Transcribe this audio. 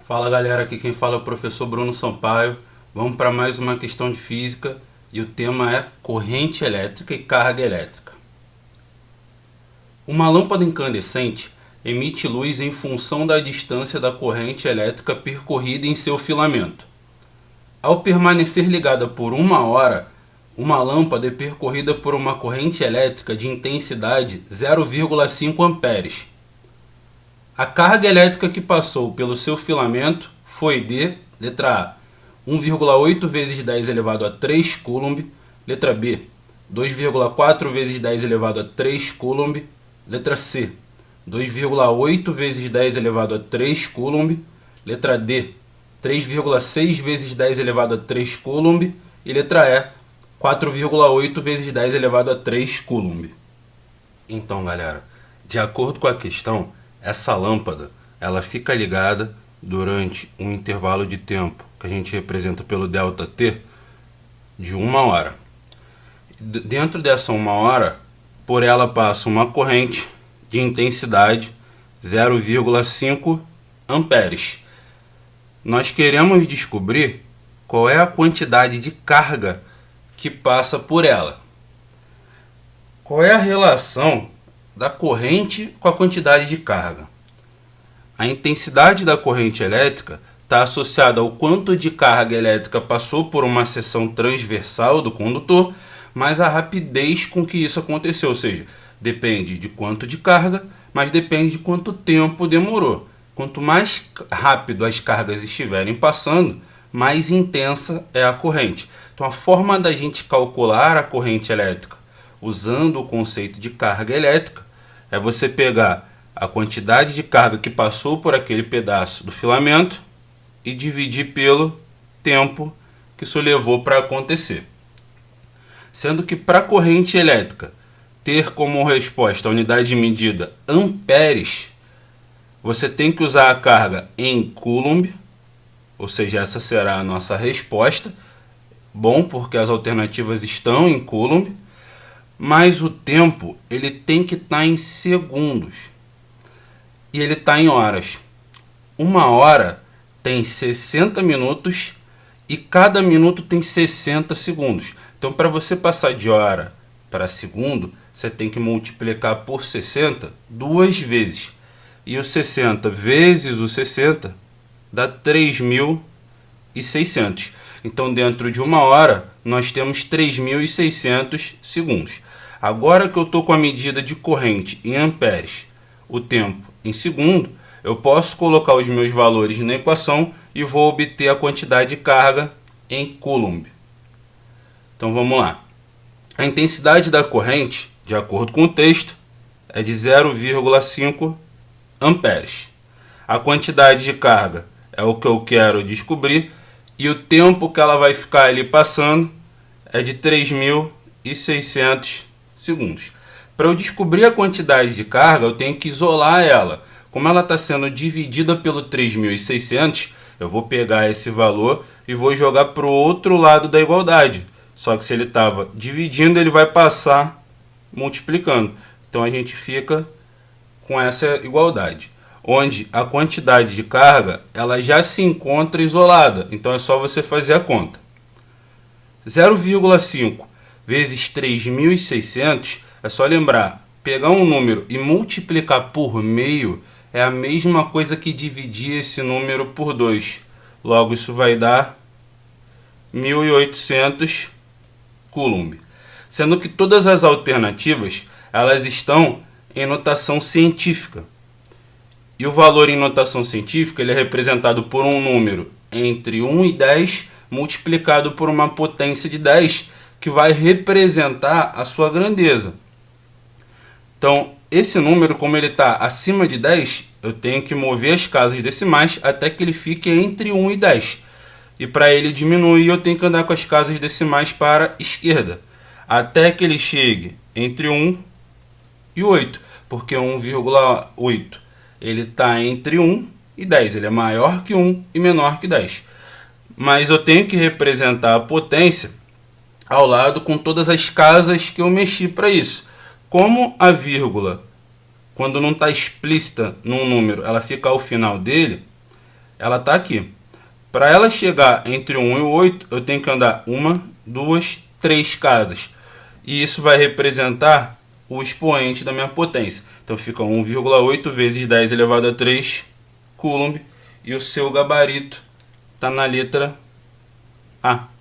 Fala galera, aqui quem fala é o professor Bruno Sampaio. Vamos para mais uma questão de física e o tema é corrente elétrica e carga elétrica. Uma lâmpada incandescente emite luz em função da distância da corrente elétrica percorrida em seu filamento. Ao permanecer ligada por 1 hora, uma lâmpada é percorrida por uma corrente elétrica de intensidade 0,5 amperes. A carga elétrica que passou pelo seu filamento foi de, letra A, 1,8 vezes 10 elevado a 3 coulomb, letra B, 2,4 vezes 10 elevado a 3 coulomb, letra C, 2,8 vezes 10 elevado a 3 coulomb, letra D, 3,6 vezes 10 elevado a 3 coulomb e letra E, 4,8 vezes 10 elevado a 3 coulomb. Então, galera, de acordo com a questão, essa lâmpada ela fica ligada durante um intervalo de tempo que a gente representa pelo ΔT de 1 hora. Dentro dessa 1 hora, por ela passa uma corrente de intensidade 0,5 amperes. Nós queremos descobrir qual é a quantidade de carga que passa por ela. Qual é a relação da corrente com a quantidade de carga? A intensidade da corrente elétrica está associada ao quanto de carga elétrica passou por uma seção transversal do condutor, mais a rapidez com que isso aconteceu, ou seja, depende de quanto de carga, mas depende de quanto tempo demorou. Quanto mais rápido as cargas estiverem passando, mais intensa é a corrente. Então a forma da gente calcular a corrente elétrica usando o conceito de carga elétrica é você pegar a quantidade de carga que passou por aquele pedaço do filamento e dividir pelo tempo que isso levou para acontecer. Sendo que para a corrente elétrica ter como resposta a unidade de medida amperes, você tem que usar a carga em coulomb, ou seja, essa será a nossa resposta. Bom, porque as alternativas estão em coulomb, mas o tempo ele tem que estar em segundos e ele está em horas. 1 hora tem 60 minutos e cada minuto tem 60 segundos. Então, para você passar de hora para segundo, você tem que multiplicar por 60 duas vezes. E o 60 vezes o 60 dá 3.600. Então, dentro de 1 hora, nós temos 3.600 segundos. Agora que eu estou com a medida de corrente em amperes, o tempo em segundo, eu posso colocar os meus valores na equação e vou obter a quantidade de carga em coulomb. Então, vamos lá. A intensidade da corrente, de acordo com o texto, é de 0,5 amperes. A quantidade de carga é o que eu quero descobrir e o tempo que ela vai ficar ali passando é de 3.600 segundos. Para eu descobrir a quantidade de carga, eu tenho que isolar ela. Como ela está sendo dividida pelo 3.600, eu vou pegar esse valor e vou jogar para o outro lado da igualdade. Só que se ele estava dividindo, ele vai passar multiplicando. Então a gente fica com essa igualdade, onde a quantidade de carga ela já se encontra isolada. Então é só você fazer a conta. 0,5 vezes 3.600, é só lembrar, pegar um número e multiplicar por meio é a mesma coisa que dividir esse número por 2. Logo, isso vai dar 1.800 coulomb. Sendo que todas as alternativas elas estão em notação científica. E o valor em notação científica ele é representado por um número entre 1 e 10 multiplicado por uma potência de 10, que vai representar a sua grandeza. Então, esse número, como ele está acima de 10, eu tenho que mover as casas decimais até que ele fique entre 1 e 10. E para ele diminuir, eu tenho que andar com as casas decimais para a esquerda, até que ele chegue entre 1 e 8, porque 1,8 ele está entre 1 e 10, ele é maior que 1 e menor que 10. Mas eu tenho que representar a potência ao lado com todas as casas que eu mexi para isso. Como a vírgula, quando não está explícita num número, ela fica ao final dele, ela está aqui. Para ela chegar entre 1 e o 8, eu tenho que andar 1, 2, 3 casas. E isso vai representar o expoente da minha potência. Então fica 1,8 vezes 10 elevado a 3 Coulomb. E o seu gabarito está na letra A.